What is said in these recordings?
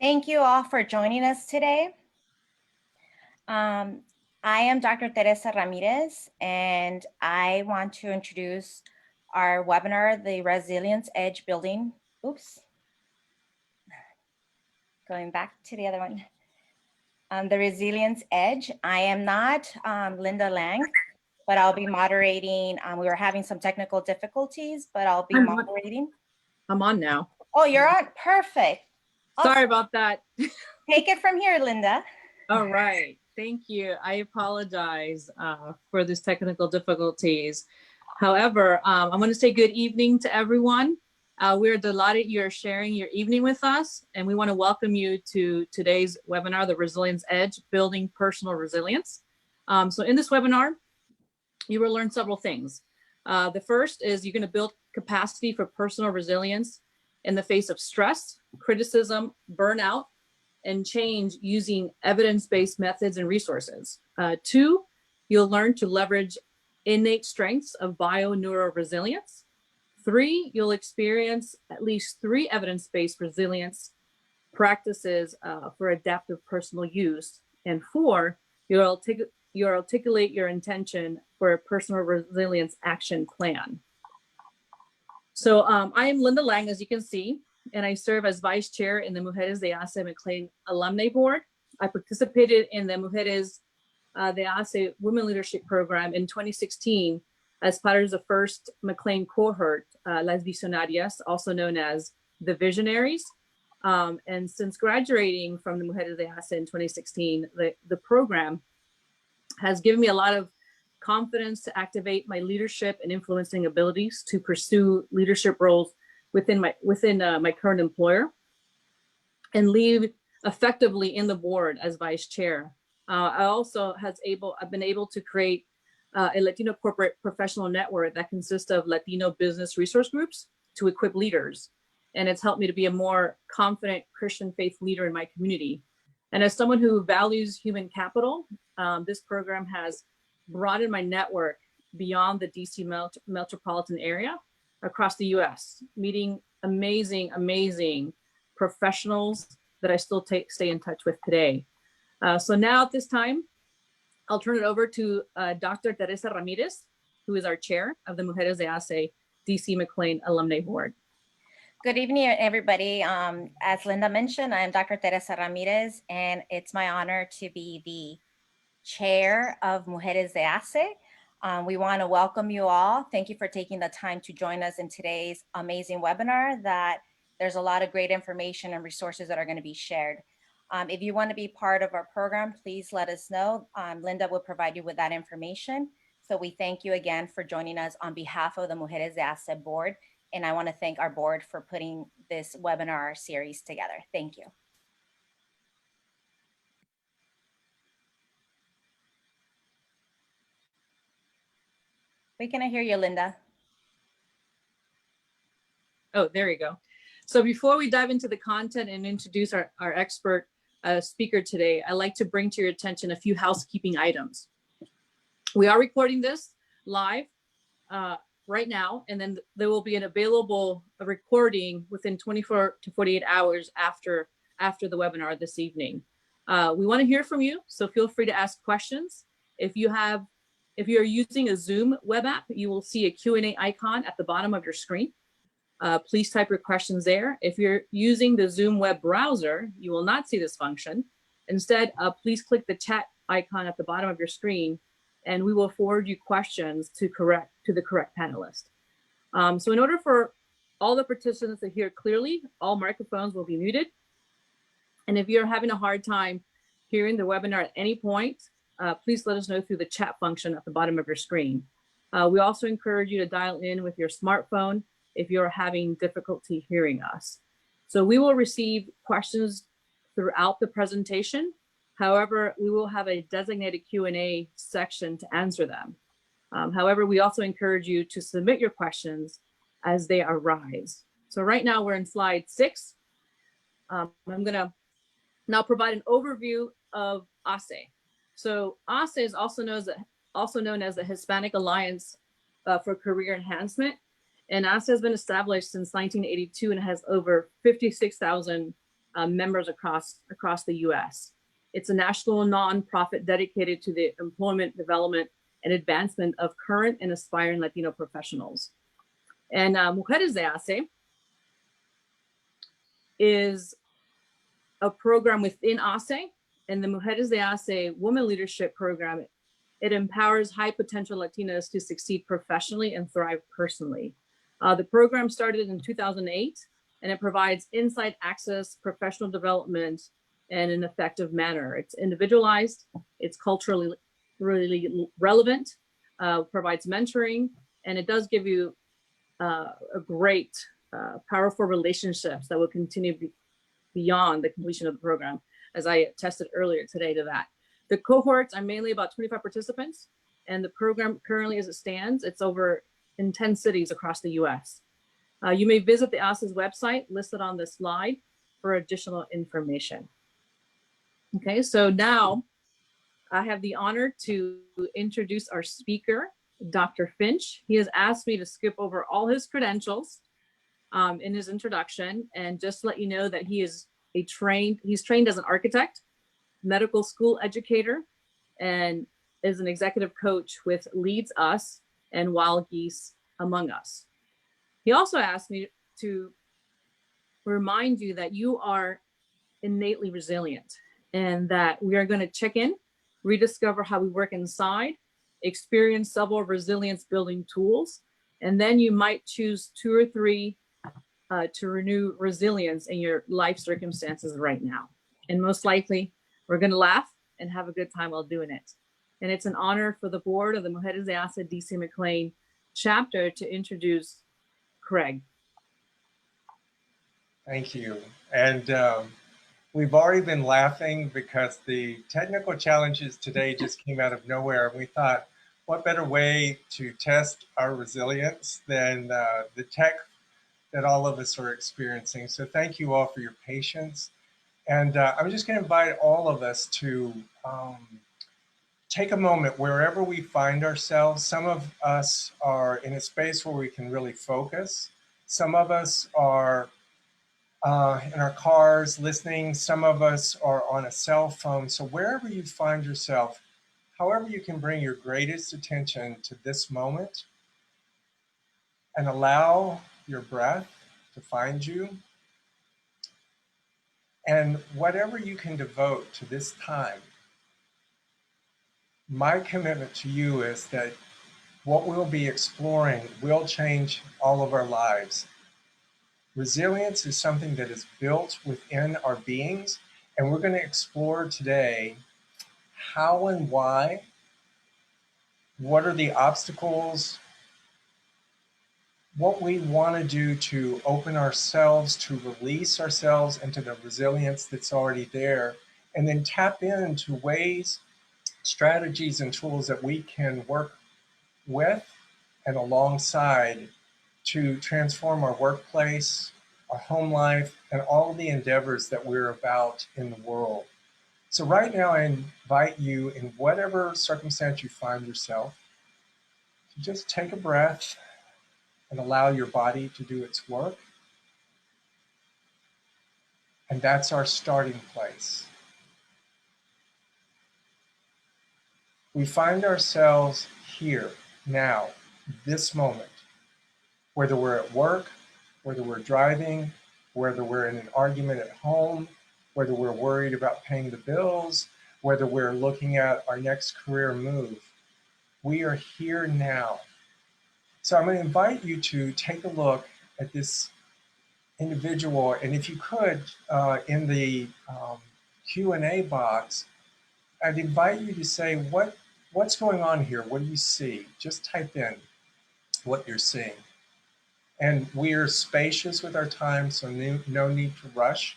Thank you all for joining us today. I am Dr. Teresa Ramirez, and I want to introduce our webinar, the Resilience Edge Building. Oops. Going back to the other one. The Resilience Edge. I am not Linda Lang, but I'll be moderating. We were having some technical difficulties, but I'll be moderating. I'm on now. Oh, you're on? Perfect. Awesome. Sorry about that. Take it from here, Linda. All right. Thank you. I apologize for these technical difficulties. However, I want to say good evening to everyone. We're delighted you're sharing your evening with us, and we want to welcome you to today's webinar, The Resilience Edge, Building Personal Resilience. So in this webinar, you will learn several things. The first is you're going to build capacity for personal resilience in the face of stress, criticism, burnout, and change using evidence-based methods and resources. Two, you'll learn to leverage innate strengths of bio-neuro resilience. Three, you'll experience at least 3 evidence-based resilience practices for adaptive personal use. And 4, you'll articulate your intention for a personal resilience action plan. So I am Linda Lang, as you can see, and I serve as vice chair in the Mujeres de ACE McLean Alumni Board. I participated in the Mujeres de ACE Women Leadership Program in 2016 as part of the first McLean cohort, Las Visionarias, also known as the Visionaries. And since graduating from the Mujeres de ACE in 2016, the program has given me a lot of confidence to activate my leadership and influencing abilities to pursue leadership roles within my current employer and lead effectively in the board as vice chair. I also I've been able to create a Latino corporate professional network that consists of Latino business resource groups to equip leaders. And it's helped me to be a more confident Christian faith leader in my community. And as someone who values human capital, this program has broadened my network beyond the DC metropolitan area across the US, meeting amazing, amazing professionals that I still stay in touch with today. So now at this time, I'll turn it over to Dr. Teresa Ramirez, who is our chair of the Mujeres de ACE DC McLean Alumni Board. Good evening, everybody. As Linda mentioned, I'm Dr. Teresa Ramirez, and it's my honor to be the chair of Mujeres de ACE. We want to welcome you all. Thank you for taking the time to join us in today's amazing webinar. That there's a lot of great information and resources that are going to be shared. If you want to be part of our program, please let us know. Linda will provide you with that information. So we thank you again for joining us on behalf of the Mujeres de ACE board. And I want to thank our board for putting this webinar series together. Thank you. We can hear you, Linda. Oh, there you go. So before we dive into the content and introduce our expert speaker today, I'd like to bring to your attention a few housekeeping items. We are recording this live right now, and then there will be an available recording within 24 to 48 hours after the webinar this evening. We want to hear from you, so feel free to ask questions. If you're using a Zoom web app, you will see a Q&A icon at the bottom of your screen. Please type your questions there. If you're using the Zoom web browser, you will not see this function. Instead, please click the chat icon at the bottom of your screen, and we will forward you questions to the correct panelist. So in order for all the participants to hear clearly, all microphones will be muted. And if you're having a hard time hearing the webinar at any point, please let us know through the chat function at the bottom of your screen. We also encourage you to dial in with your smartphone if you're having difficulty hearing us. So we will receive questions throughout the presentation. However, we will have a designated Q&A section to answer them. However, we also encourage you to submit your questions as they arise. So right now we're in slide 6. I'm gonna now provide an overview of ACE. So ACE is also known as the Hispanic Alliance for Career Enhancement. And ACE has been established since 1982 and has over 56,000 members across the U.S. It's a national nonprofit dedicated to the employment, development, and advancement of current and aspiring Latino professionals. And Mujeres de ACE is a program within ACE, and the Mujeres de ACE Women Leadership Program. It empowers high potential Latinas to succeed professionally and thrive personally. The program started in 2008, and it provides insight, access, professional development in an effective manner. It's individualized, it's culturally really relevant, provides mentoring, and it does give you a great, powerful relationships that will continue beyond the completion of the program, as I attested earlier today to that. The cohorts are mainly about 25 participants, and the program currently as it stands, it's over in 10 cities across the US. You may visit the ACE's website listed on this slide for additional information. Okay, so now I have the honor to introduce our speaker, Dr. Finch. He has asked me to skip over all his credentials in his introduction and just let you know that he's trained as an architect, medical school educator, and is an executive coach with Leads Us and Wild Geese Among Us. He also asked me to remind you that you are innately resilient and that we are going to check in, rediscover how we work inside, experience several resilience building tools, and then you might choose 2 or 3 to renew resilience in your life circumstances right now. And most likely, we're going to laugh and have a good time while doing it. And it's an honor for the board of the Mujeres de ACE DC McLean chapter to introduce Craig. Thank you. And we've already been laughing because the technical challenges today just came out of nowhere. And we thought, what better way to test our resilience than the tech that all of us are experiencing. So thank you all for your patience. And I'm just going to invite all of us to take a moment wherever we find ourselves. Some of us are in a space where we can really focus. Some of us are in our cars listening. Some of us are on a cell phone. So wherever you find yourself, however you can bring your greatest attention to this moment and allow your breath to find you. And whatever you can devote to this time, my commitment to you is that what we'll be exploring will change all of our lives. Resilience is something that is built within our beings, and we're going to explore today how and why, what are the obstacles, what we want to do to open ourselves, to release ourselves into the resilience that's already there, and then tap into ways, strategies, and tools that we can work with and alongside to transform our workplace, our home life, and all of the endeavors that we're about in the world. So right now, I invite you, in whatever circumstance you find yourself, to just take a breath and allow your body to do its work. And that's our starting place. We find ourselves here, now, this moment, whether we're at work, whether we're driving, whether we're in an argument at home, whether we're worried about paying the bills, whether we're looking at our next career move. We are here now. So I'm going to invite you to take a look at this individual, and if you could, in the Q&A box, I'd invite you to say, what's going on here? What do you see? Just type in what you're seeing. And we are spacious with our time, so no need to rush.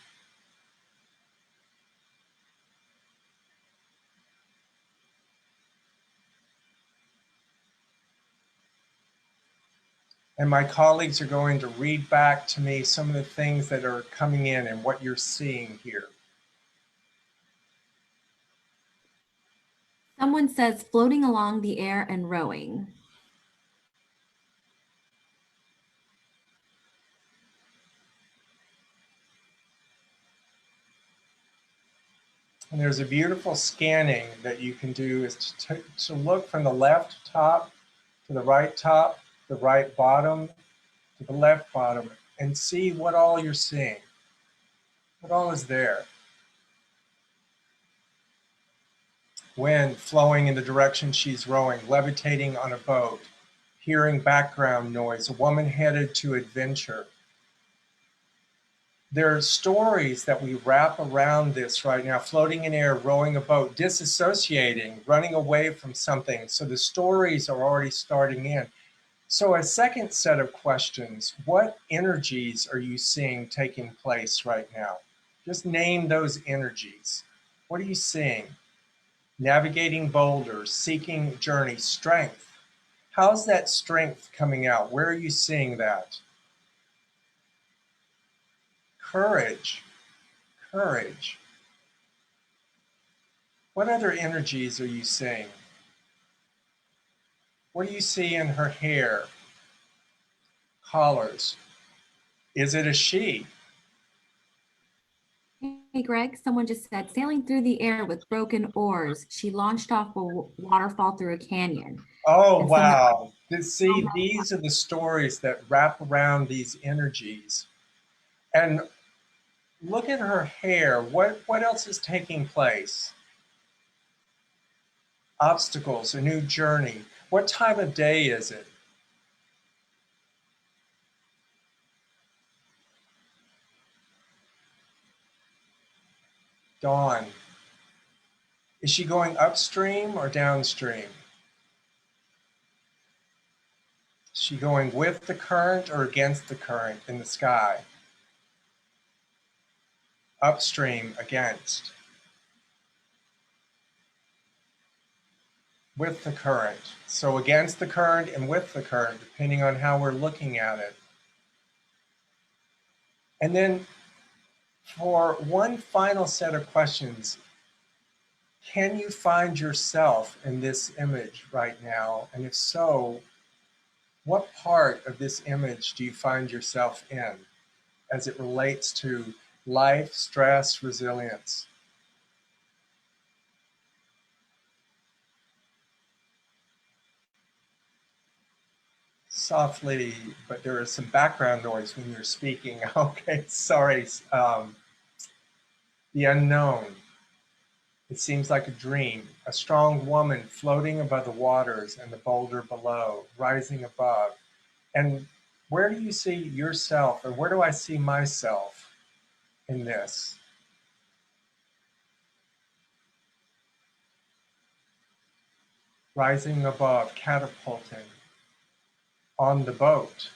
And my colleagues are going to read back to me some of the things that are coming in and what you're seeing here. Someone says floating along the air and rowing. And there's a beautiful scanning that you can do is to look from the left top to the right bottom, to the left bottom, and see what all you're seeing. What all is there? Wind flowing in the direction she's rowing, levitating on a boat, hearing background noise, a woman headed to adventure. There are stories that we wrap around this right now, floating in air, rowing a boat, disassociating, running away from something. So the stories are already starting in. So a second set of questions, what energies are you seeing taking place right now? Just name those energies. What are you seeing? Navigating boulders, seeking journey, strength. How's that strength coming out? Where are you seeing that? Courage, courage. What other energies are you seeing? What do you see in her hair? Collars. Is it a she? Hey, Greg, someone just said, sailing through the air with broken oars. She launched off a waterfall through a canyon. Oh, And someone, wow. See, these are the stories that wrap around these energies. And look at her hair. What else is taking place? Obstacles, a new journey. What time of day is it? Dawn. Is she going upstream or downstream? Is she going with the current or against the current in the sky? Upstream, against. With the current. So against the current and with the current, depending on how we're looking at it. And then for one final set of questions, can you find yourself in this image right now? And if so, what part of this image do you find yourself in as it relates to life, stress, resilience? Softly, but there is some background noise when you're speaking. Okay, sorry. The unknown. It seems like a dream, a strong woman floating above the waters and the boulder below, rising above. And where do you see yourself, or where do I see myself in this? Rising above, catapulting on the boat.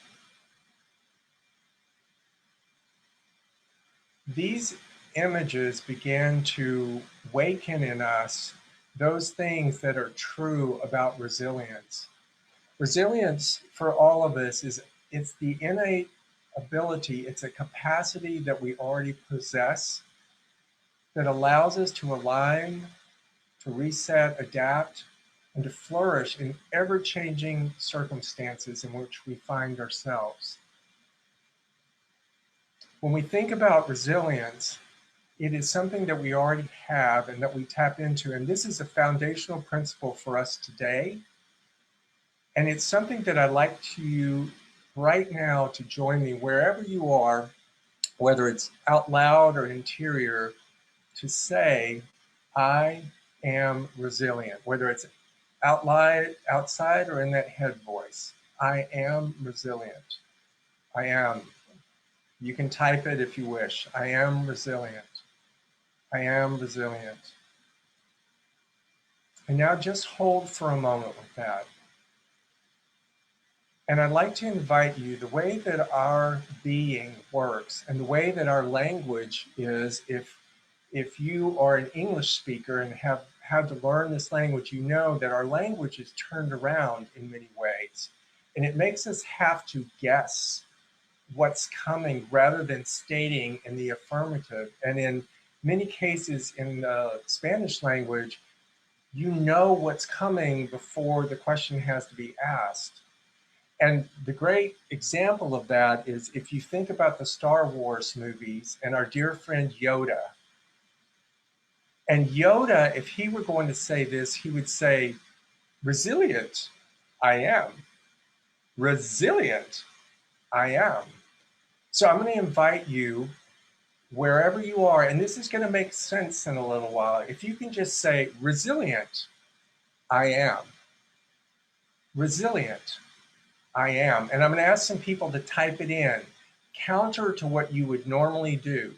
These images begin to waken in us those things that are true about resilience. Resilience for all of us it's the innate ability, it's a capacity that we already possess that allows us to align, to reset, adapt, and to flourish in ever-changing circumstances in which we find ourselves. When we think about resilience, it is something that we already have and that we tap into. And this is a foundational principle for us today. And it's something that I'd like you right now to join me wherever you are, whether it's out loud or interior, to say, I am resilient, whether it's out loud, outside, or in that head voice. I am resilient. I am. You can type it if you wish. I am resilient. I am resilient. And now just hold for a moment with that. And I'd like to invite you, the way that our being works and the way that our language is, if you are an English speaker and have had to learn this language, you know that our language is turned around in many ways. And it makes us have to guess what's coming rather than stating in the affirmative. And in many cases in the Spanish language, you know what's coming before the question has to be asked. And the great example of that is if you think about the Star Wars movies and our dear friend Yoda. And Yoda, if he were going to say this, he would say, resilient, I am. Resilient, I am. So I'm going to invite you, wherever you are, and this is going to make sense in a little while. If you can just say, resilient, I am. Resilient, I am. And I'm going to ask some people to type it in, counter to what you would normally do.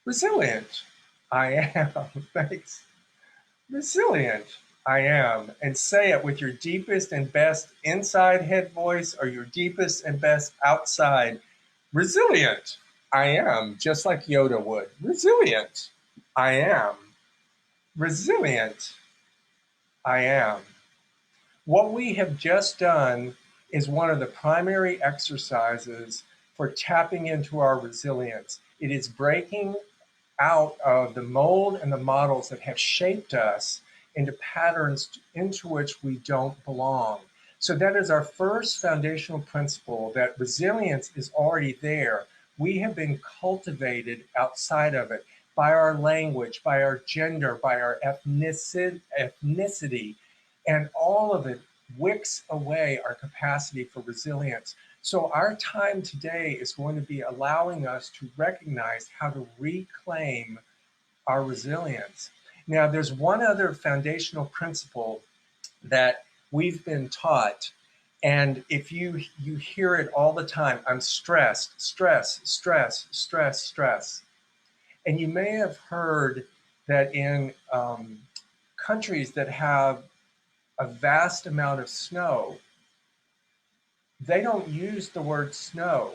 Resilient, I am. Thanks. Resilient, I am. And say it with your deepest and best inside head voice or your deepest and best outside. Resilient, I am. Just like Yoda would. Resilient, I am. Resilient, I am. What we have just done is one of the primary exercises for tapping into our resilience. It is breaking out of the mold and the models that have shaped us into patterns into which we don't belong. So that is our first foundational principle, that resilience is already there. We have been cultivated outside of it by our language, by our gender, by our ethnicity, and all of it wicks away our capacity for resilience. So our time today is going to be allowing us to recognize how to reclaim our resilience. Now, there's one other foundational principle that we've been taught, and if you hear it all the time, I'm stressed, stress, stress, stress, stress. And you may have heard that in countries that have a vast amount of snow, they don't use the word snow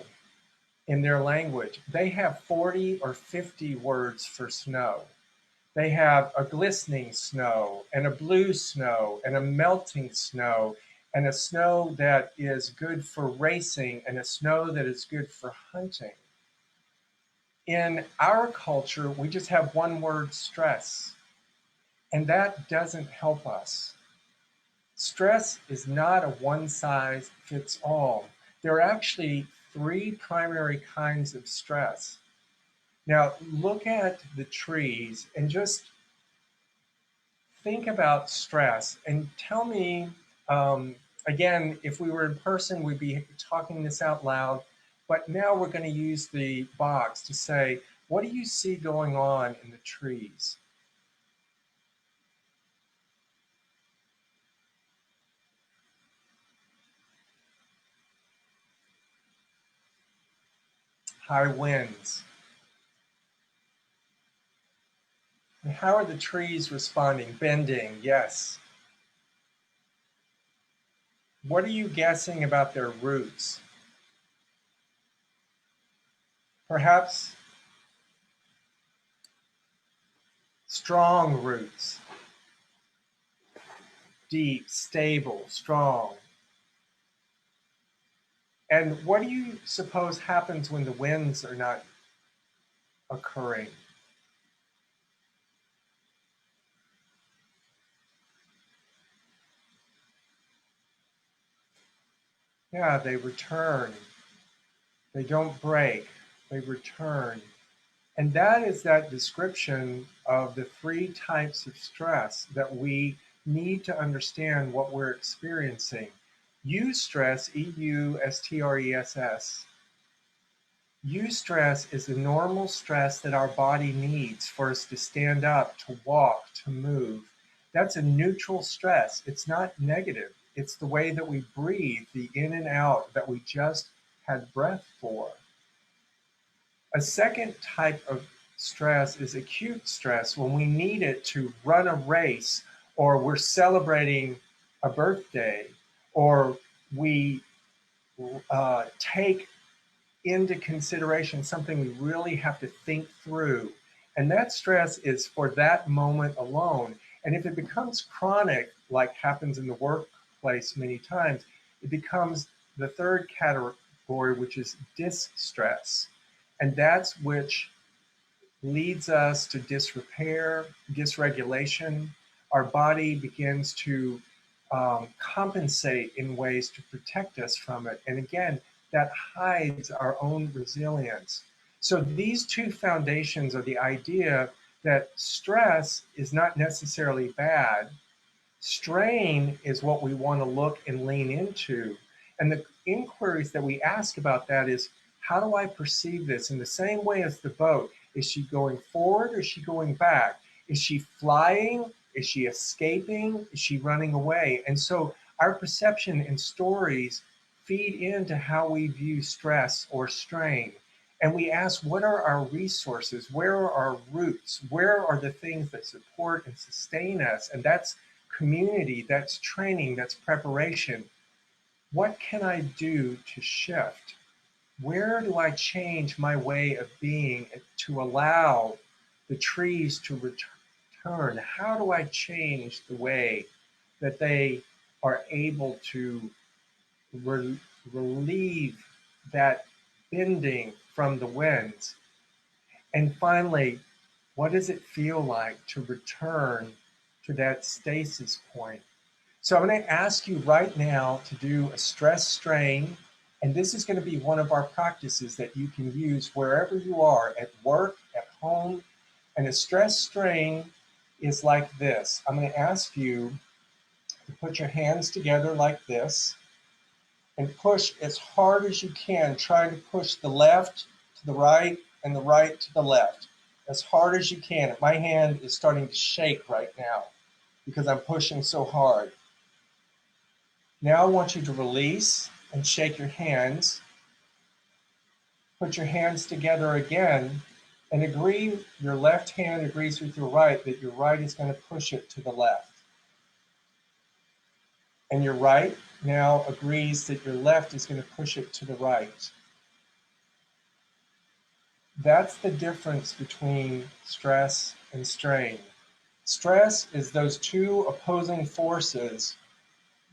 in their language. They have 40 or 50 words for snow. They have a glistening snow and a blue snow and a melting snow and a snow that is good for racing and a snow that is good for hunting. In our culture, we just have one word, stress, and that doesn't help us. Stress is not a one-size-fits-all. There are actually three primary kinds of stress. Now, look at the trees and just think about stress and tell me, again, if we were in person, we'd be talking this out loud, but now we're going to use the box to say, what do you see going on in the trees? High winds. And how are the trees responding? Bending, yes. What are you guessing about their roots? Perhaps strong roots. Deep, stable, strong. And what do you suppose happens when the winds are not occurring? Yeah, they return. They don't break, they return. And that is that description of the three types of stress that we need to understand what we're experiencing. Eustress, E-U-S-T-R-E-S-S. Eustress is the normal stress that our body needs for us to stand up, to walk, to move. That's a neutral stress. It's not negative. It's the way that we breathe, the in and out that we just had breath for. A second type of stress is acute stress, when we need it to run a race, or we're celebrating a birthday, or we take into consideration something we really have to think through. And that stress is for that moment alone. And if it becomes chronic, like happens in the workplace many times, it becomes the third category, which is distress. And that's which leads us to disrepair, dysregulation. Our body begins to compensate in ways to protect us from it. And again, that hides our own resilience. So these two foundations are the idea that stress is not necessarily bad. Strain is what we want to look and lean into. And the inquiries that we ask about that is, how do I perceive this? In the same way as the boat, is she going forward or is she going back? Is she flying? Is she escaping? Is she running away? And so our perception and stories feed into how we view stress or strain. And we ask, what are our resources? Where are our roots? Where are the things that support and sustain us? And that's community, that's training, that's preparation. What can I do to shift? Where do I change my way of being to allow the trees to return? How do I change the way that they are able to relieve that bending from the winds? And finally, what does it feel like to return to that stasis point? So I'm going to ask you right now to do a stress strain. And this is going to be one of our practices that you can use wherever you are, at work, at home. And a stress strain is like this. I'm going to ask you to put your hands together like this and push as hard as you can. Try to push the left to the right and the right to the left as hard as you can. My hand is starting to shake right now because I'm pushing so hard. Now I want you to release and shake your hands. Put your hands together again and agree, your left hand agrees with your right, that your right is going to push it to the left. And your right now agrees that your left is going to push it to the right. That's the difference between stress and strain. Stress is those two opposing forces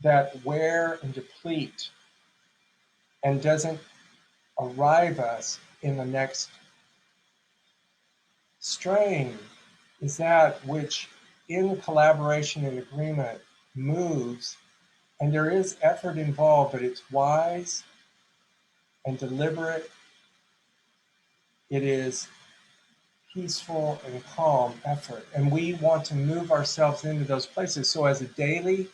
that wear and deplete and doesn't arrive us in the next. Strain is that which, in collaboration and agreement, moves, and there is effort involved, but it's wise and deliberate. It is peaceful and calm effort, and we want to move ourselves into those places. So as a daily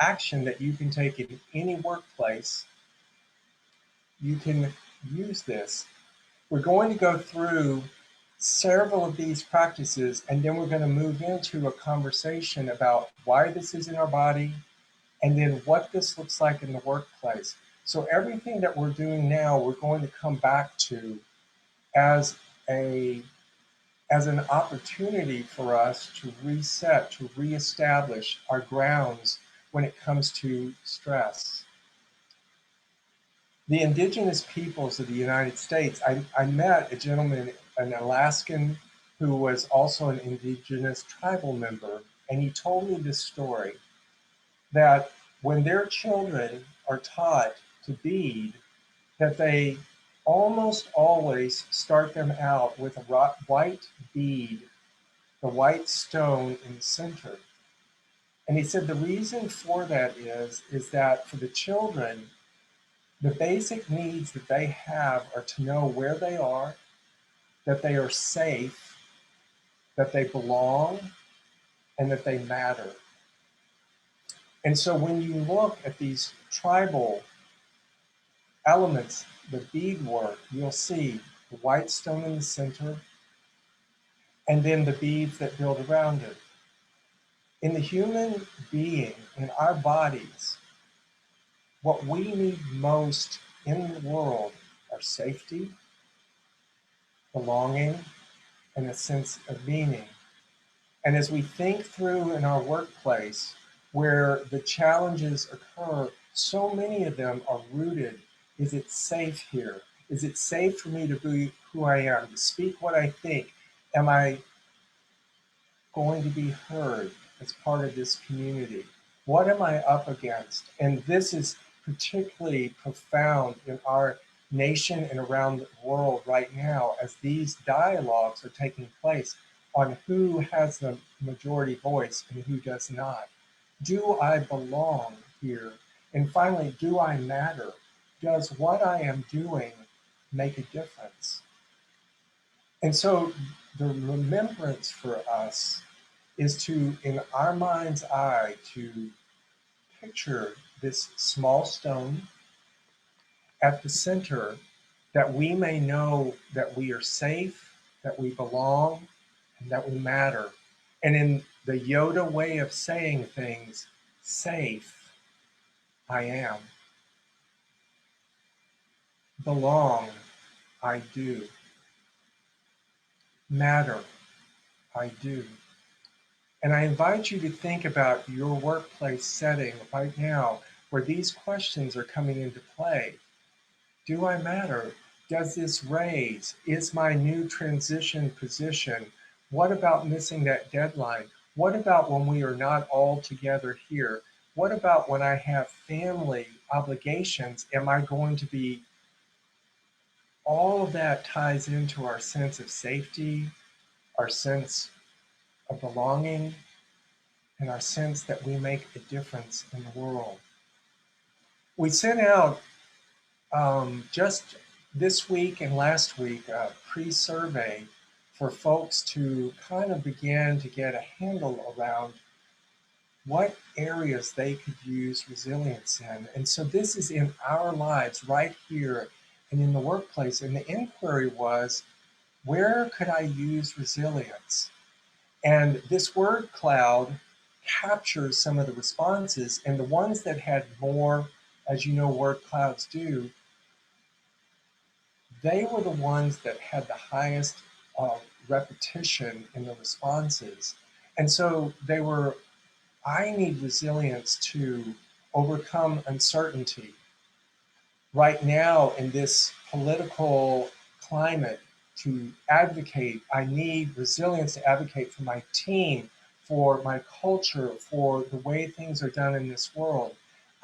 action that you can take in any workplace, you can use this. We're going to go through several of these practices, and then we're going to move into a conversation about why this is in our body, and then what this looks like in the workplace. So everything that we're doing now, we're going to come back to as an opportunity for us to reset, to reestablish our grounds when it comes to stress. The indigenous peoples of the United States, I met a gentleman, an Alaskan, who was also an indigenous tribal member, and he told me this story, that when their children are taught to bead, that they almost always start them out with a white bead, the white stone in the center. And he said the reason for that is that for the children, the basic needs that they have are to know where they are, that they are safe, that they belong, and that they matter. And so when you look at these tribal elements, the beadwork, you'll see the white stone in the center, and then the beads that build around it. In the human being, in our bodies, what we need most in the world are safety, belonging, and a sense of meaning. And as we think through in our workplace, where the challenges occur, so many of them are rooted. Is it safe here? Is it safe for me to be who I am, to speak what I think? Am I going to be heard as part of this community? What am I up against? And this is particularly profound in our nation and around the world right now, as these dialogues are taking place on who has the majority voice and who does not. Do I belong here? And finally, do I matter? Does what I am doing make a difference? And so the remembrance for us is to, in our mind's eye, to picture this small stone at the center, that we may know that we are safe, that we belong, and that we matter. And in the Yoda way of saying things, safe, I am. Belong, I do. Matter, I do. And I invite you to think about your workplace setting right now where these questions are coming into play. Do I matter? Does this raise? Is my new transition position? What about missing that deadline? What about when we are not all together here? What about when I have family obligations? Am I going to be? All of that ties into our sense of safety, our sense of belonging, and our sense that we make a difference in the world. We sent out just this week and last week a pre-survey for folks to kind of begin to get a handle around what areas they could use resilience in. And so this is in our lives right here and in the workplace. And the inquiry was, where could I use resilience? And this word cloud captures some of the responses, and the ones that had more, as you know, word clouds do, they were the ones that had the highest repetition in the responses. And so they were, I need resilience to overcome uncertainty. Right now, in this political climate, to advocate, I need resilience to advocate for my team, for my culture, for the way things are done in this world.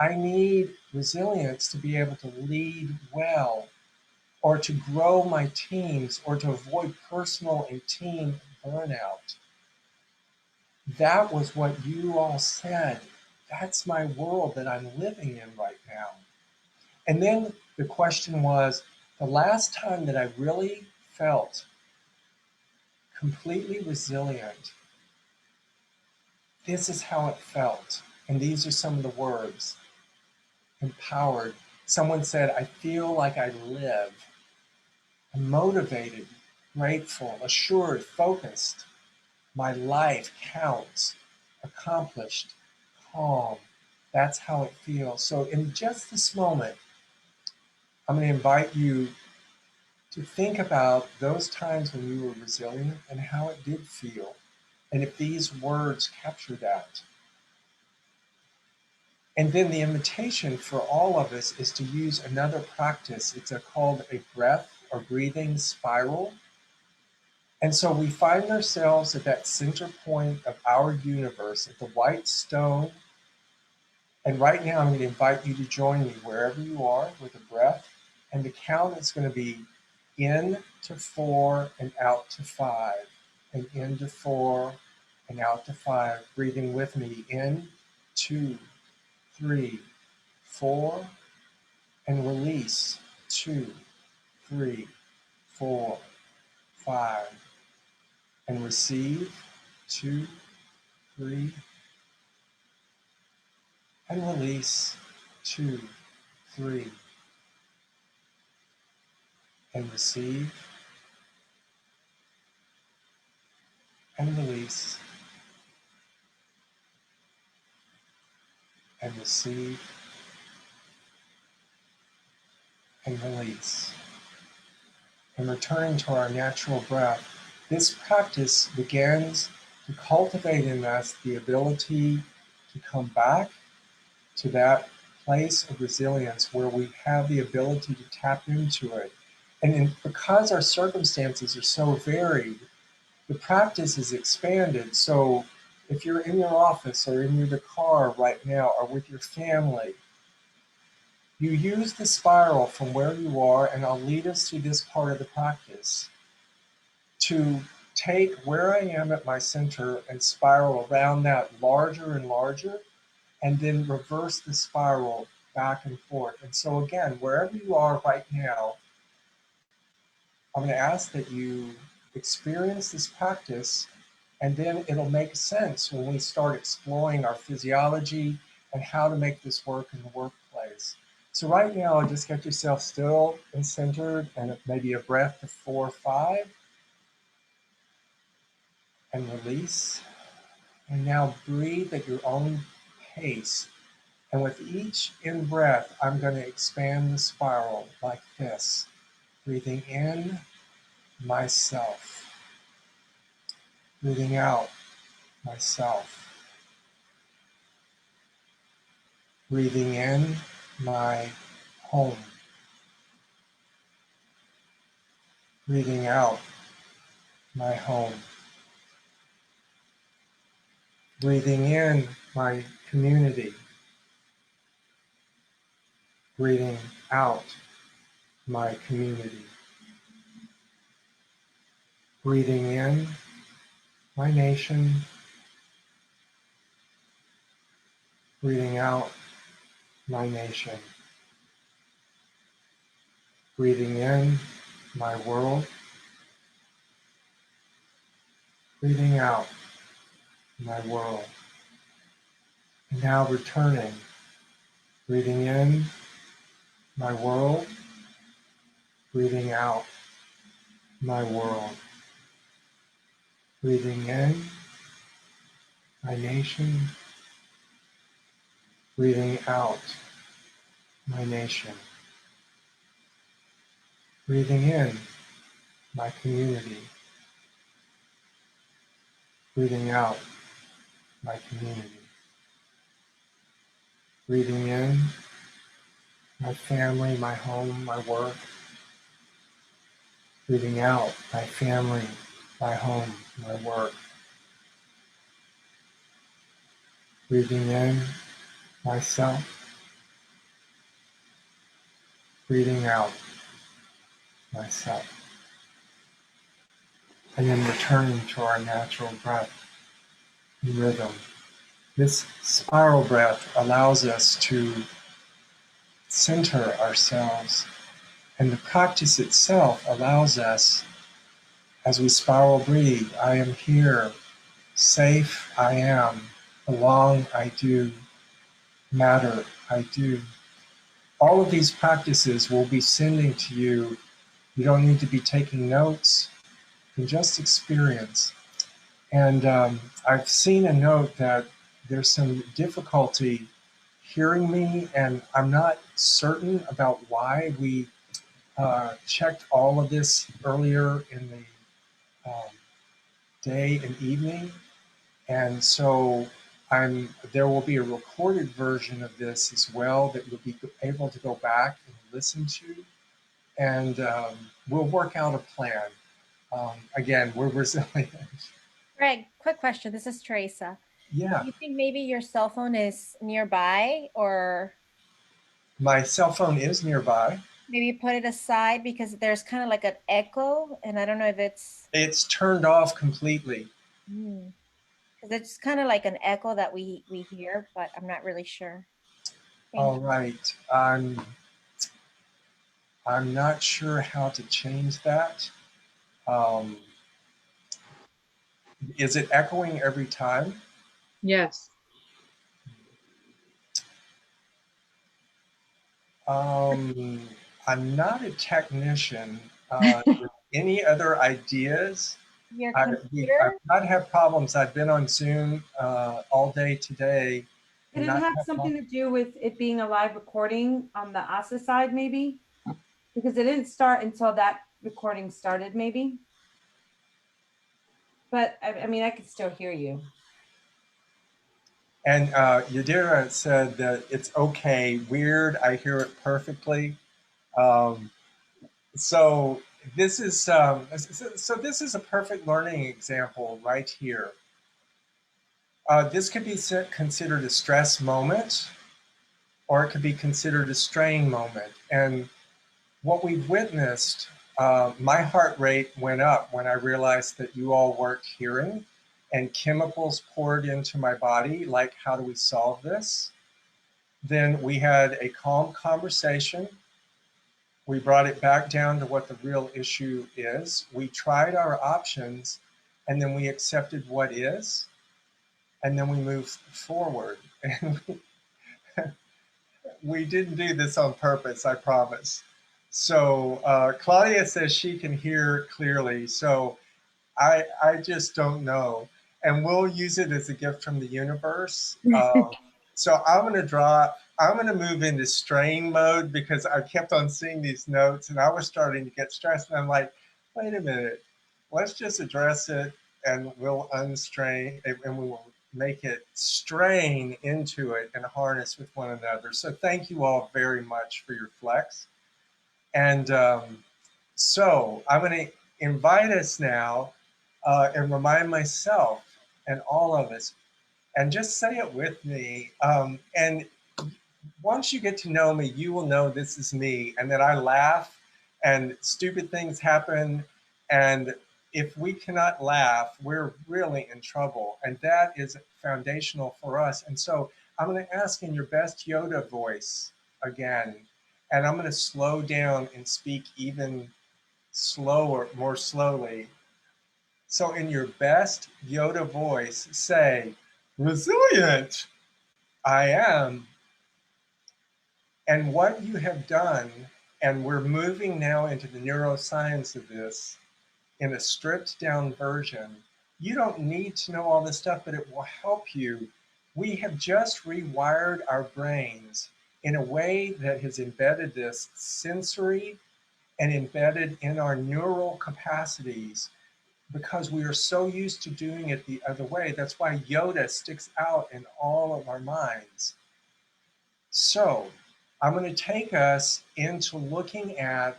I need resilience to be able to lead well, or to grow my teams, or to avoid personal and team burnout. That was what you all said. That's my world that I'm living in right now. And then the question was, the last time that I really felt completely resilient, this is how it felt. And these are some of the words. Empowered. Someone said, I feel like I live. I'm motivated, grateful, assured, focused. My life counts. Accomplished, calm. That's how it feels. So in just this moment, I'm going to invite you to think about those times when you were resilient and how it did feel. And if these words capture that. And then the invitation for all of us is to use another practice. It's called a breath or breathing spiral. And so we find ourselves at that center point of our universe, at the white stone. And right now I'm going to invite you to join me wherever you are with a breath. And the count is going to be in to 4 and out to 5. And in to 4 and out to 5. Breathing with me. In, 2, 3, 4. And release. 2, 3, 4, 5. And receive. 2, 3. And release. 2, 3. And receive. And release. And receive. And release. And returning to our natural breath, this practice begins to cultivate in us the ability to come back to that place of resilience where we have the ability to tap into it. And because our circumstances are so varied, the practice is expanded. So if you're in your office or in the car right now or with your family, you use the spiral from where you are, and I'll lead us through this part of the practice, to take where I am at my center and spiral around that larger and larger, and then reverse the spiral back and forth. And so again, wherever you are right now, I'm going to ask that you experience this practice, and then it'll make sense when we start exploring our physiology and how to make this work in the workplace. So right now, just get yourself still and centered, and maybe a breath of 4 or 5, and release. And now breathe at your own pace. And with each in-breath, I'm going to expand the spiral like this. Breathing in, myself. Breathing out, myself. Breathing in, my home. Breathing out, my home. Breathing in, my community. Breathing out, my community. Breathing in, my nation. Breathing out, my nation. Breathing in, my world. Breathing out, my world. And now returning. Breathing in, my world. Breathing out, my world. Breathing in, my nation. Breathing out, my nation. Breathing in, my community. Breathing out, my community. Breathing in, my family, my home, my work. Breathing out, my family, my home, my work. Breathing in, myself. Breathing out, myself. And then returning to our natural breath and rhythm. This spiral breath allows us to center ourselves, and the practice itself allows us, as we spiral breathe, I am here, safe I am, belong I do, matter I do. All of these practices will be sending to you. You don't need to be taking notes, you can just experience. And I've seen a note that there's some difficulty hearing me, and I'm not certain about why. We checked all of this earlier in the day and evening, and so there will be a recorded version of this as well that you'll be able to go back and listen to, and we'll work out a plan. Again, we're resilient. Greg, quick question. This is Teresa. Yeah, Do you think maybe your cell phone is nearby, or my cell phone is nearby. maybe put it aside because there's kind of like an echo, and I don't know if It's turned off completely. because it's kind of like an echo that we hear, but I'm not really sure. Thank All you. right. I'm not sure how to change that. Is it echoing every time? Yes. I'm not a technician. Any other ideas? Your I've computer? not had problems. I've been on Zoom all day today. Could it have something to do with it being a live recording on the ASA side, maybe? Because it didn't start until that recording started, maybe. But I mean, I could still hear you. And Yadira said that it's okay. Weird. I hear it perfectly. So this is this is a perfect learning example right here. This could be considered a stress moment, or it could be considered a strain moment. And what we've witnessed, my heart rate went up when I realized that you all weren't hearing, and chemicals poured into my body, like, how do we solve this? Then we had a calm conversation, We brought it back down to what the real issue is. We tried our options, and then we accepted what is, and then we moved forward. And we didn't do this on purpose, I promise. So Claudia says she can hear clearly. So I just don't know. And we'll use it as a gift from the universe. So I'm going to move into strain mode because I kept on seeing these notes and I was starting to get stressed. And I'm like, wait a minute, let's just address it and we'll unstrain and we will make it strain into it and harness with one another. So thank you all very much for your flex. And so I'm going to invite us now and remind myself and all of us, and just say it with me. And once you get to know me, you will know this is me and that I laugh and stupid things happen. And if we cannot laugh, we're really in trouble. And that is foundational for us. And so I'm going to ask in your best Yoda voice again, and I'm going to slow down and speak even slower, more slowly. So in your best Yoda voice, say, resilient, I am. And what you have done, and we're moving now into the neuroscience of this in a stripped down version. You don't need to know all this stuff, but it will help you. We have just rewired our brains in a way that has embedded this sensory and embedded in our neural capacities because we are so used to doing it the other way. That's why Yoda sticks out in all of our minds. So I'm going to take us into looking at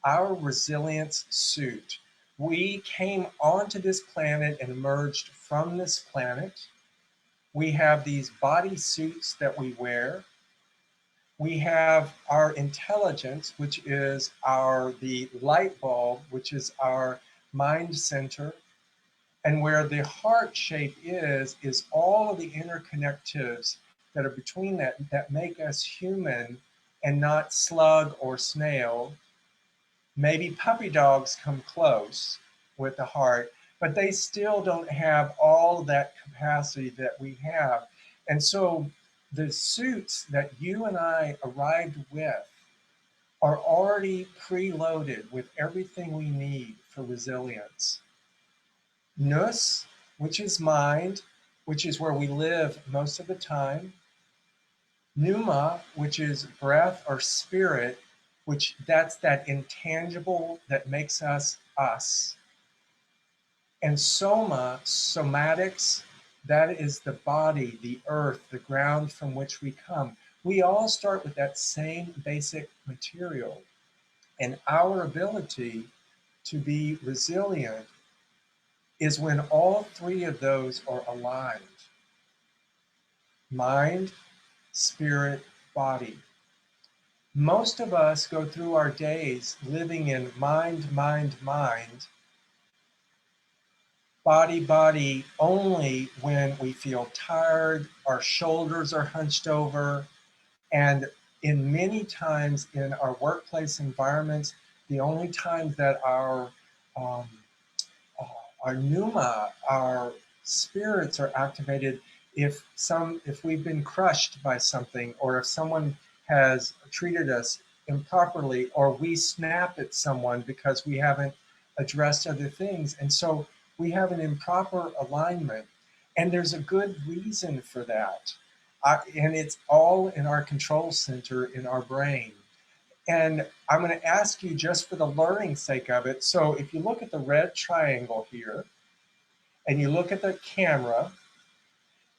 our resilience suit. We came onto this planet and emerged from this planet. We have these body suits that we wear. We have our intelligence, which is the light bulb, which is our mind center. And where the heart shape is all of the interconnectives that are between that make us human and not slug or snail. Maybe puppy dogs come close with the heart, but they still don't have all that capacity that we have. And so the suits that you and I arrived with are already preloaded with everything we need for resilience. Nous, which is mind, which is where we live most of the time. Pneuma, which is breath or spirit, which that's that intangible that makes us us. And soma, somatics, that is the body, the earth, the ground from which we come. We all start with that same basic material. And our ability to be resilient is when all three of those are aligned. Mind, spirit, body. Most of us go through our days living in mind, mind, mind, body, body, only when we feel tired, our shoulders are hunched over, and in many times in our workplace environments, the only time that our pneuma, our spirits are activated if we've been crushed by something, or if someone has treated us improperly, or we snap at someone because we haven't addressed other things. And so we have an improper alignment. And there's a good reason for that. And it's all in our control center in our brain. And I'm going to ask you, just for the learning sake of it, so if you look at the red triangle here, and you look at the camera,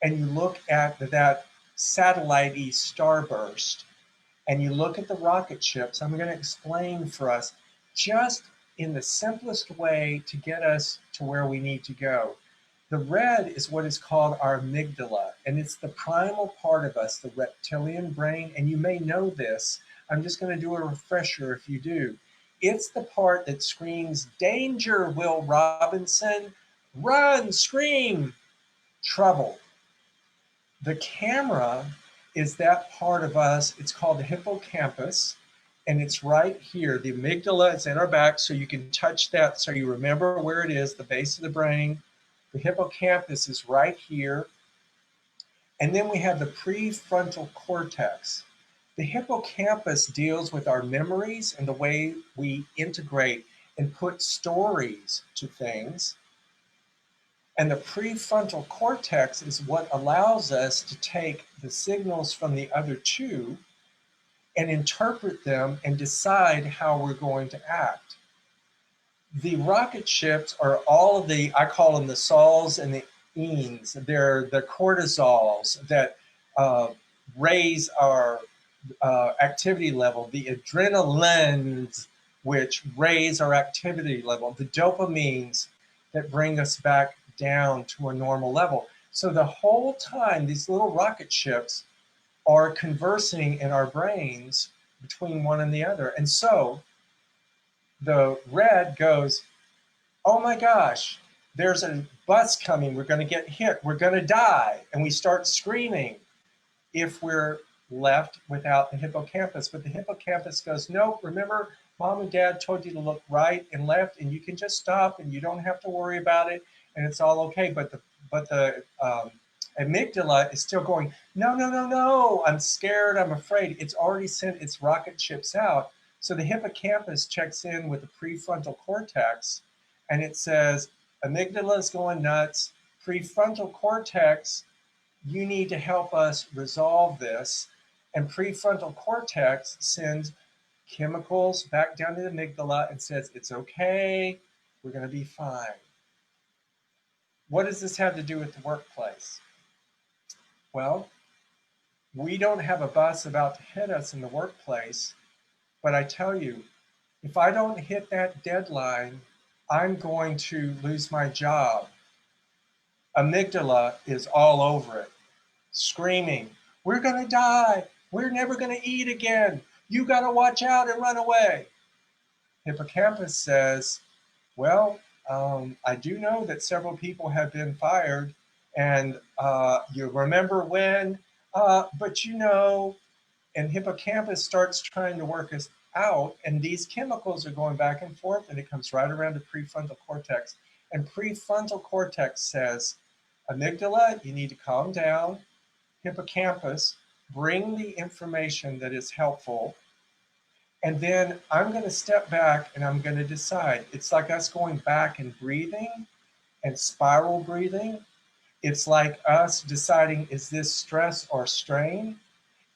and you look at that satellite-y starburst, and you look at the rocket ships, I'm going to explain for us just in the simplest way to get us to where we need to go. The red is what is called our amygdala, and it's the primal part of us, the reptilian brain, and you may know this. I'm just going to do a refresher if you do. It's the part that screams, danger, Will Robinson, run, scream, trouble. The camera is that part of us, it's called the hippocampus, and it's right here. The amygdala is in our back, so you can touch that so you remember where it is, the base of the brain. The hippocampus is right here. And then we have the prefrontal cortex. The hippocampus deals with our memories and the way we integrate and put stories to things. And the prefrontal cortex is what allows us to take the signals from the other two and interpret them and decide how we're going to act. The rocket ships are all of the, I call them the sols and the enes. They're the cortisols that raise our activity level, the adrenalines, which raise our activity level, the dopamines that bring us back down to a normal level. So the whole time, these little rocket ships are conversing in our brains between one and the other. And so the red goes, oh my gosh, there's a bus coming, we're going to get hit, we're going to die. And we start screaming if we're left without the hippocampus. But the hippocampus goes, nope, remember, mom and dad told you to look right and left, and you can just stop and you don't have to worry about it, and it's all okay. But the amygdala is still going, no, no, no, no, I'm scared, I'm afraid. It's already sent its rocket ships out. So the hippocampus checks in with the prefrontal cortex, and it says, amygdala is going nuts, prefrontal cortex, you need to help us resolve this. And prefrontal cortex sends chemicals back down to the amygdala and says, it's okay, we're going to be fine. What does this have to do with the workplace? Well, we don't have a bus about to hit us in the workplace, but I tell you, if I don't hit that deadline, I'm going to lose my job. Amygdala is all over it, screaming, we're going to die. We're never going to eat again. You got to watch out and run away. Hippocampus says, well, I do know that several people have been fired, and you remember when, but you know, and hippocampus starts trying to work us out, and these chemicals are going back and forth, and it comes right around to prefrontal cortex. And prefrontal cortex says, amygdala, you need to calm down. Hippocampus, bring the information that is helpful. And then I'm going to step back and I'm going to decide. It's like us going back and breathing and spiral breathing. It's like us deciding, is this stress or strain?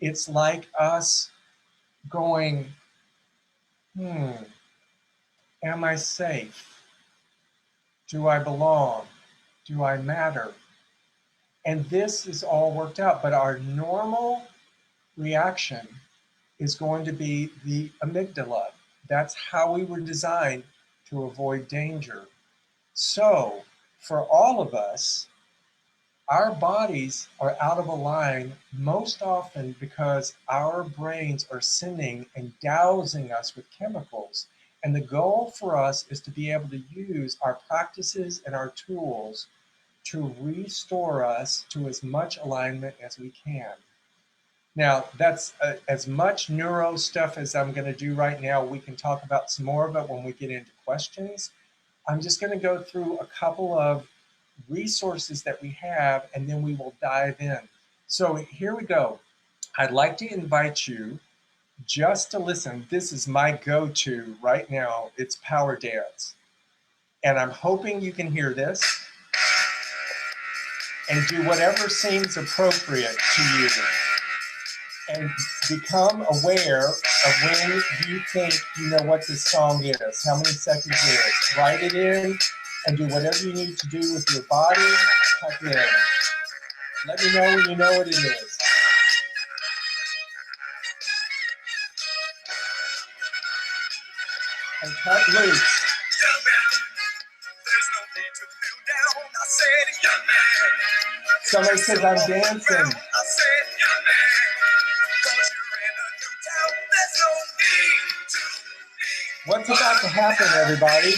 It's like us going, am I safe? Do I belong? Do I matter? And this is all worked out, but our normal reaction is going to be the amygdala. That's how we were designed to avoid danger. So for all of us, our bodies are out of line most often because our brains are sending and dousing us with chemicals. And the goal for us is to be able to use our practices and our tools to restore us to as much alignment as we can. Now, that's as much neuro stuff as I'm going to do right now. We can talk about some more of it when we get into questions. I'm just going to go through a couple of resources that we have, and then we will dive in. So here we go. I'd like to invite you just to listen. This is my go-to right now. It's Power Dance. And I'm hoping you can hear this and do whatever seems appropriate to you. And become aware of when you think you know what this song is, how many seconds it is. Write it in and do whatever you need to do with your body. Type it in. Let me know when you know what it is. And cut loose. Somebody says I'm dancing. What's about to happen, everybody?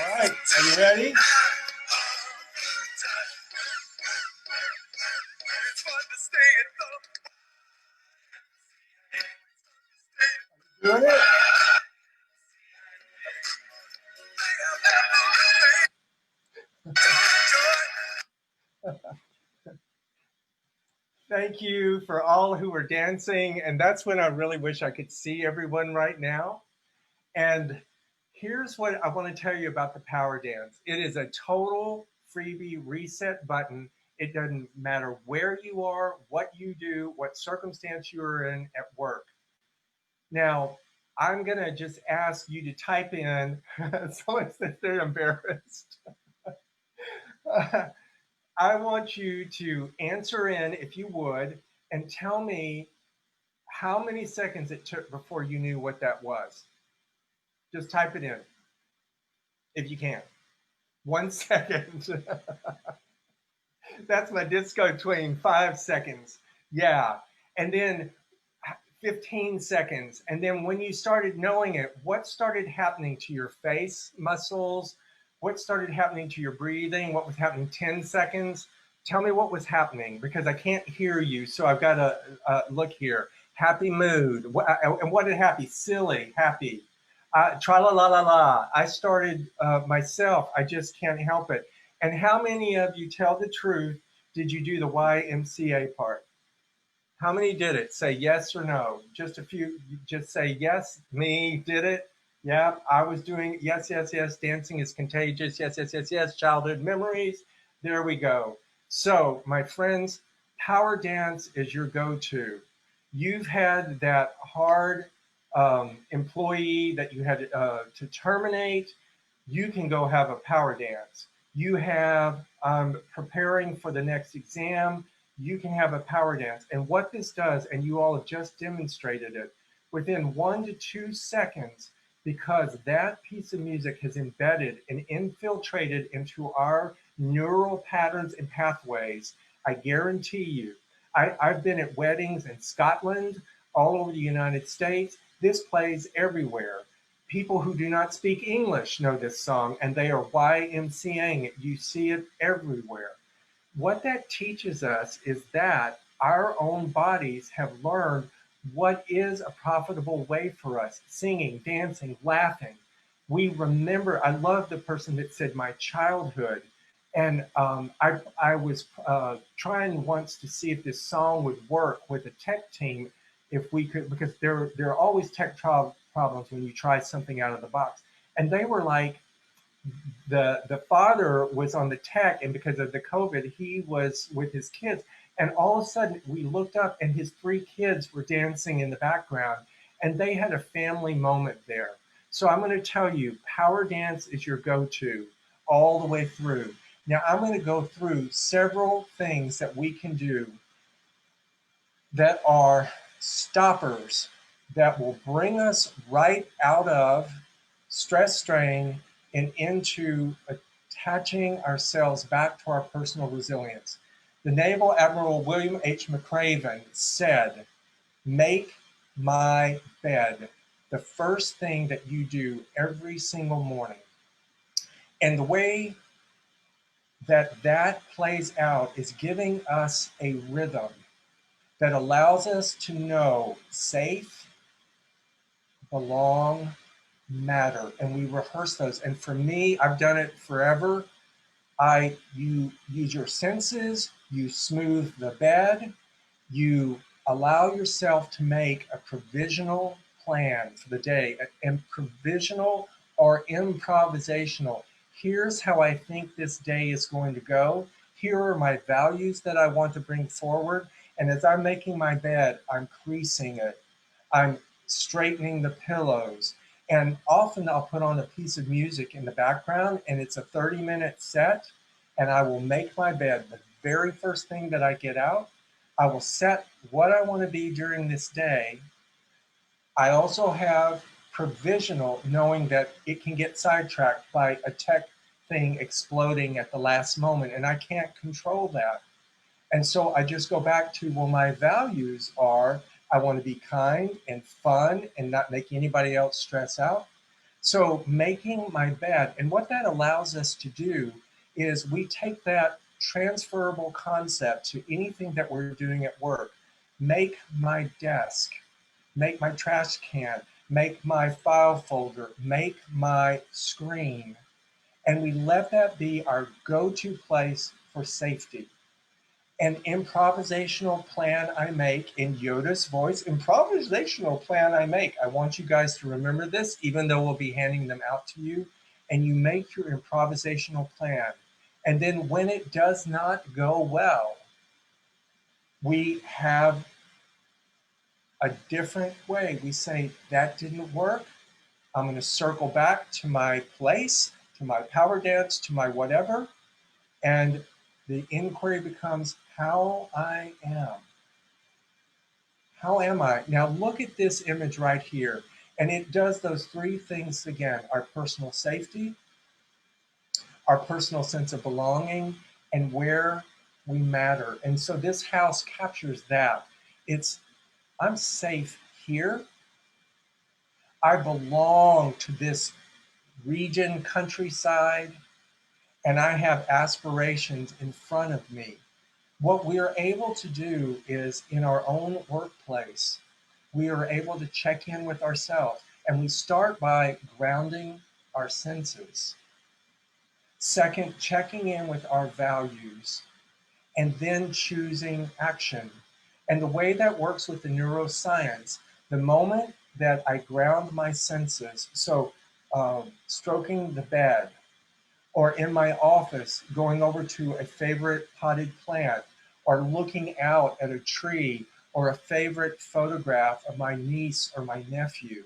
All Are you ready? Doing it? Thank you for all who are dancing. And that's when I really wish I could see everyone right now. And here's what I want to tell you about the power dance. It is a total freebie reset button. It doesn't matter where you are, what you do, what circumstance you're in at work. Now, I'm going to just ask you to type in, someone said they're embarrassed. I want you to answer in, if you would, and tell me how many seconds it took before you knew what that was. Just type it in, if you can. 1 second. That's my disco tween, 5 seconds. Yeah. And then 15 seconds. And then when you started knowing it, what started happening to your face muscles? What started happening to your breathing? What was happening? 10 seconds. Tell me what was happening, because I can't hear you. So I've got to look here. Happy mood. And what did happy? Silly, happy. Tra la la la la. I started myself. I just can't help it. And how many of you, tell the truth, did you do the YMCA part? How many did it? Say yes or no. Just a few. Just say yes. Me did it. Yeah, I was doing yes, yes, yes. Dancing is contagious. Yes, yes, yes, yes. Childhood memories. There we go. So, my friends, power dance is your go-to. You've had that hard employee that you had to terminate. You can go have a power dance. You have preparing for the next exam. You can have a power dance. And what this does, and you all have just demonstrated it, within 1 to 2 seconds, because that piece of music has embedded and infiltrated into our neural patterns and pathways, I guarantee you, I've been at weddings in Scotland, all over the United States. This plays everywhere. People who do not speak English know this song, and they are YMCAing it. You see it everywhere. What that teaches us is that our own bodies have learned what is a profitable way for us: singing, dancing, laughing. We remember, I love the person that said my childhood. And I was trying once to see if this song would work with a tech team, if we could, because there are always tech problems when you try something out of the box. And they were like, the father was on the tech, and because of the COVID, he was with his kids. And all of a sudden, we looked up, and his 3 kids were dancing in the background, and they had a family moment there. So I'm going to tell you, power dance is your go-to all the way through. Now, I'm going to go through several things that we can do that are stoppers that will bring us right out of stress strain and into attaching ourselves back to our personal resilience. The Naval Admiral William H. McRaven said, "Make my bed the first thing that you do every single morning." And the way that plays out is giving us a rhythm that allows us to know safe, belong, matter. And we rehearse those. And for me, I've done it forever. You use your senses, you smooth the bed, you allow yourself to make a provisional plan for the day, and provisional or improvisational. Here's how I think this day is going to go. Here are my values that I want to bring forward. And as I'm making my bed, I'm creasing it. I'm straightening the pillows. And often I'll put on a piece of music in the background, and it's a 30-minute set, and I will make my bed the very first thing that I get out. I will set what I want to be during this day. I also have provisional, knowing that it can get sidetracked by a tech thing exploding at the last moment, and I can't control that. And so I just go back to, well, my values are, I want to be kind and fun and not make anybody else stress out. So making my bed, and what that allows us to do is we take that transferable concept to anything that we're doing at work. Make my desk, make my trash can, make my file folder, make my screen. And we let that be our go-to place for safety. An improvisational plan I make in Yoda's voice, improvisational plan I make. I want you guys to remember this, even though we'll be handing them out to you. And you make your improvisational plan. And then when it does not go well, we have a different way. We say, that didn't work. I'm going to circle back to my place, to my power dance, to my whatever. And the inquiry becomes how I am. How am I? Now look at this image right here. And it does those three things again: our personal safety, our personal sense of belonging, and where we matter. And so this house captures that. It's, I'm safe here. I belong to this region, countryside, and I have aspirations in front of me. What we are able to do is in our own workplace, we are able to check in with ourselves, and we start by grounding our senses. Second, checking in with our values, and then choosing action. And the way that works with the neuroscience, the moment that I ground my senses, so stroking the bed, or in my office, going over to a favorite potted plant, or looking out at a tree, or a favorite photograph of my niece or my nephew.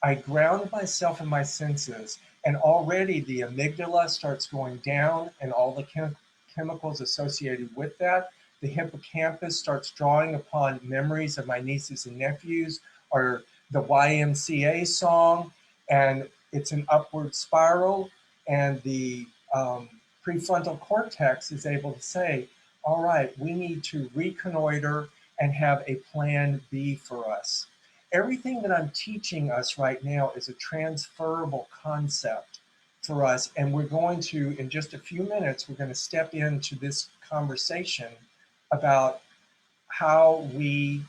I ground myself in my senses, and already the amygdala starts going down and all the chemicals associated with that. The hippocampus starts drawing upon memories of my nieces and nephews, or the YMCA song, and it's an upward spiral. And the prefrontal cortex is able to say, all right, we need to reconnoiter and have a plan B for us. Everything that I'm teaching us right now is a transferable concept for us. And we're going to, in just a few minutes, we're going to step into this conversation about how we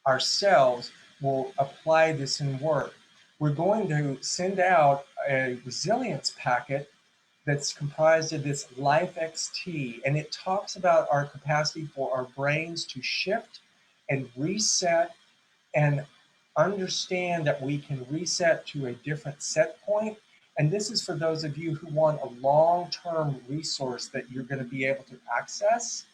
ourselves will apply this in work. We're going to send out a resilience packet that's comprised of this Life XT, and it talks about our capacity for our brains to shift and reset and understand that we can reset to a different set point. And this is for those of you who want a long-term resource that you're going to be able to access.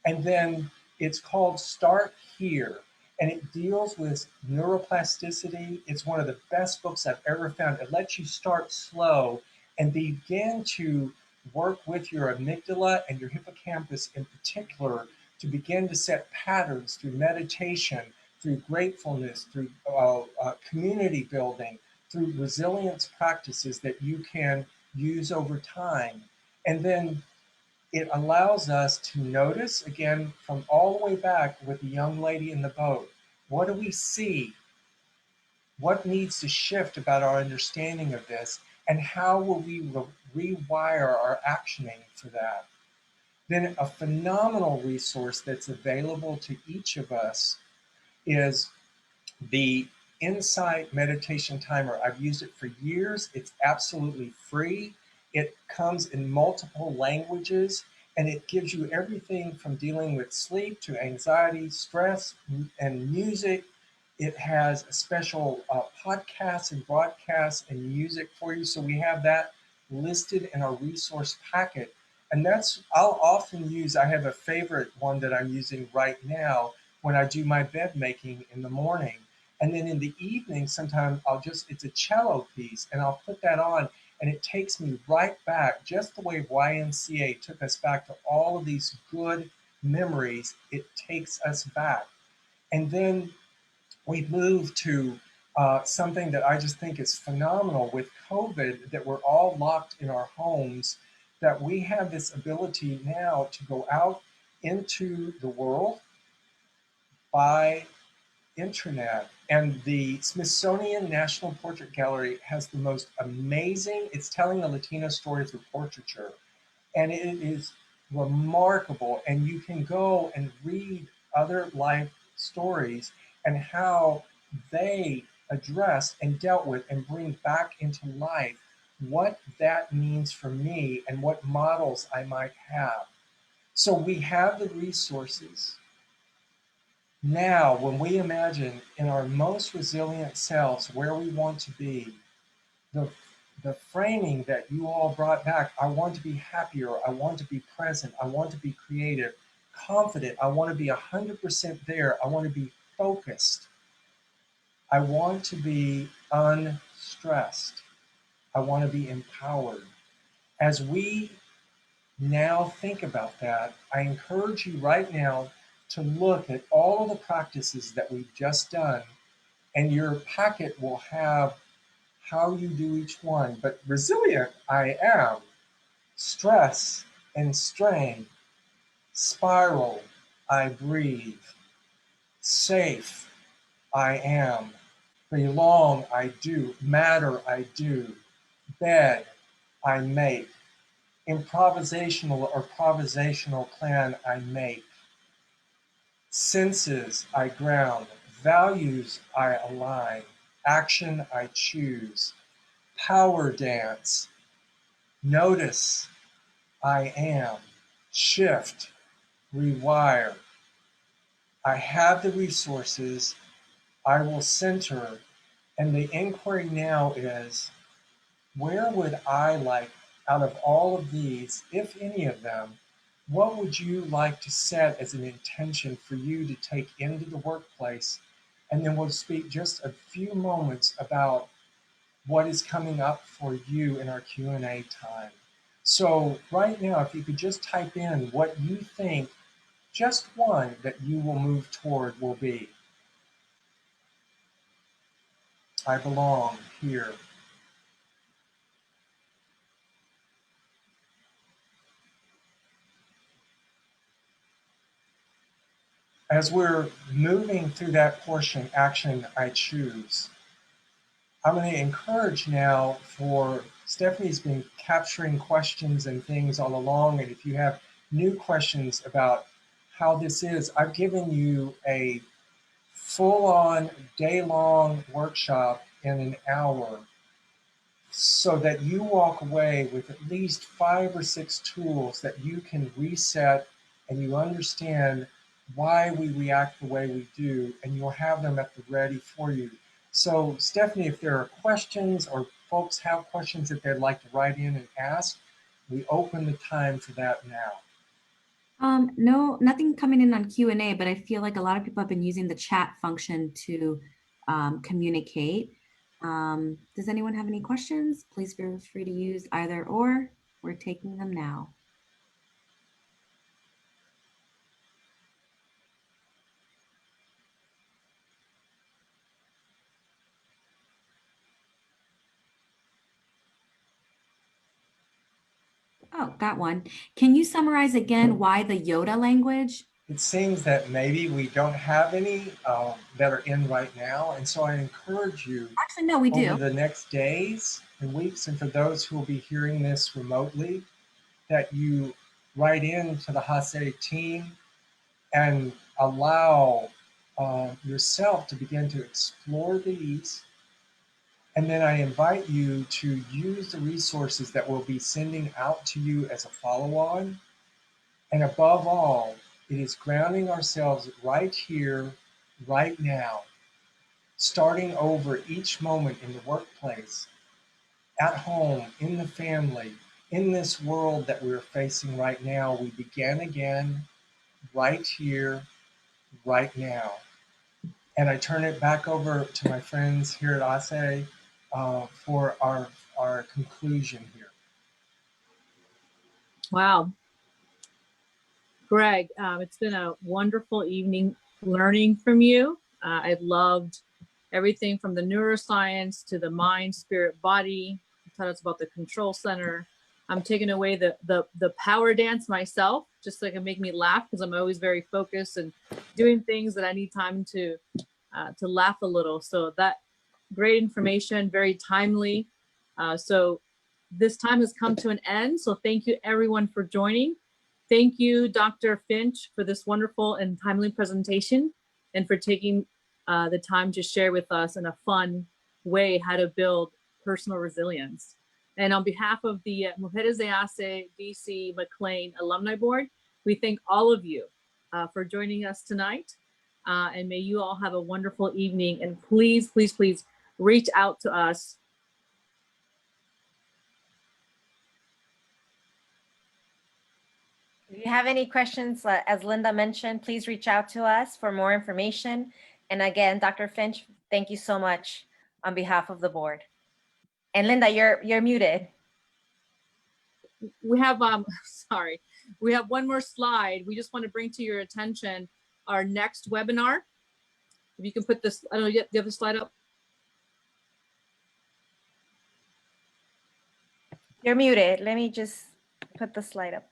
And then it's called Start Here, and it deals with neuroplasticity. It's one of the best books I've ever found. It lets you start slow and begin to work with your amygdala and your hippocampus in particular to begin to set patterns through meditation, through gratefulness, through community building, through resilience practices that you can use over time. And then it allows us to notice, again, from all the way back with the young lady in the boat, what do we see? What needs to shift about our understanding of this? And how will we rewire our actioning for that? Then a phenomenal resource that's available to each of us is the Insight Meditation Timer. I've used it for years. It's absolutely free. It comes in multiple languages, and it gives you everything from dealing with sleep to anxiety, stress, and music. It has special podcasts and broadcasts and music for you. So we have that listed in our resource packet. And that's, I'll often use, I have a favorite one that I'm using right now when I do my bed making in the morning. And then in the evening, sometimes it's a cello piece, and I'll put that on, and it takes me right back, just the way YMCA took us back to all of these good memories. It takes us back. And then we move to something that I just think is phenomenal with COVID, that we're all locked in our homes, that we have this ability now to go out into the world by internet And the Smithsonian National Portrait Gallery has the most amazing, it's telling the Latino story through portraiture. And it is remarkable. And you can go and read other life stories and how they addressed and dealt with and bring back into life what that means for me and what models I might have. So we have the resources. Now, when we imagine in our most resilient selves where we want to be, the, the framing that you all brought back, I want to be happier, I want to be present, I want to be creative, confident, I want to be 100% there, I want to be focused, I want to be unstressed, I want to be empowered. As we now think about that, I encourage you right now to look at all of the practices that we've just done, and your packet will have how you do each one. But resilient, I am. Stress and strain. Spiral, I breathe. Safe, I am. Belong, I do. Matter, I do. Bed, I make. Improvisational or provisational plan, I make. Senses, I ground. Values, I align. Action, I choose. Power dance. Notice, I am. Shift, rewire. I have the resources. I will center. And the inquiry now is, where would I like, out of all of these, if any of them, what would you like to set as an intention for you to take into the workplace? And then we'll speak just a few moments about what is coming up for you in our Q&A time. So right now, if you could just type in what you think, just one that you will move toward will be. I belong here. As we're moving through that portion, action I choose, I'm going to encourage now for Stephanie's been capturing questions and things all along. And if you have new questions about how this is, I've given you a full-on day-long workshop in an hour so that you walk away with at least 5 or 6 tools that you can reset and you understand why we react the way we do, and you'll have them at the ready for you. So Stephanie, if there are questions or folks have questions that they'd like to write in and ask, we open the time for that now. No, nothing coming in on Q&A, but I feel like a lot of people have been using the chat function to communicate. Does anyone have any questions? Please feel free to use either or. We're taking them now. Oh, got one. Can you summarize again why the Yoda language? It seems that maybe we don't have any that are in right now. And so I encourage you Actually, no, we do. over the next days and weeks, and for those who will be hearing this remotely, that you write in to the HASE team and allow yourself to begin to explore these. And then I invite you to use the resources that we'll be sending out to you as a follow-on. And above all, it is grounding ourselves right here, right now, starting over each moment in the workplace, at home, in the family, in this world that we're facing right now. We begin again, right here, right now. And I turn it back over to my friends here at ASE for our conclusion here. Wow. Greg, it's been a wonderful evening learning from you. I loved everything from the neuroscience to the mind, spirit, body. You taught us about the control center. I'm taking away the power dance myself, just so it can make me laugh, because I'm always very focused and doing things that I need time to to laugh a little. So that great information, very timely. So this time has come to an end. So thank you everyone for joining. Thank you, Dr. Finch, for this wonderful and timely presentation and for taking the time to share with us in a fun way how to build personal resilience. And on behalf of the Mujeres de ACE DC McLean Alumni Board, we thank all of you for joining us tonight. And may you all have a wonderful evening. And please, please, please reach out to us. If you have any questions, as Linda mentioned, please reach out to us for more information. And again, Dr. Finch, thank you so much on behalf of the board. And Linda, you're muted. We have, sorry, we have one more slide. We just want to bring to your attention our next webinar. If you can put this, I don't know, do you have the slide up? You're muted. Let me just put the slide up.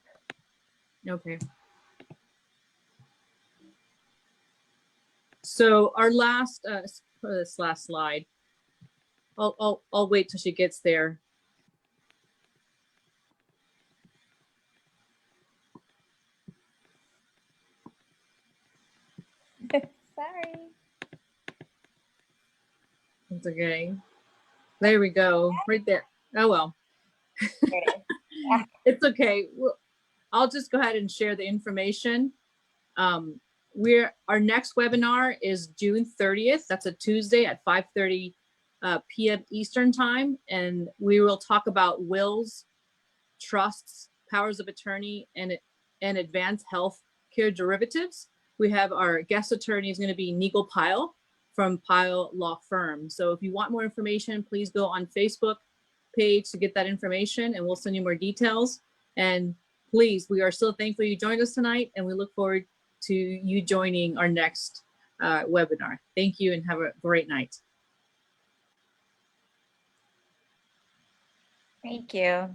Okay. So our last, this last slide, I'll wait till she gets there. Sorry. It's okay. There we go, right there. Oh, well. There it is. It's okay. Well, I'll just go ahead and share the information. Our next webinar is June 30th. That's a Tuesday at 5:30 p.m. Eastern time. And we will talk about wills, trusts, powers of attorney, and advanced health care derivatives. We have our guest attorney is going to be Nigel Pyle from Pyle Law Firm. So if you want more information, please go on Facebook page to get that information and we'll send you more details. And please, we are so thankful you joined us tonight and we look forward to you joining our next webinar. Thank you and have a great night. Thank you.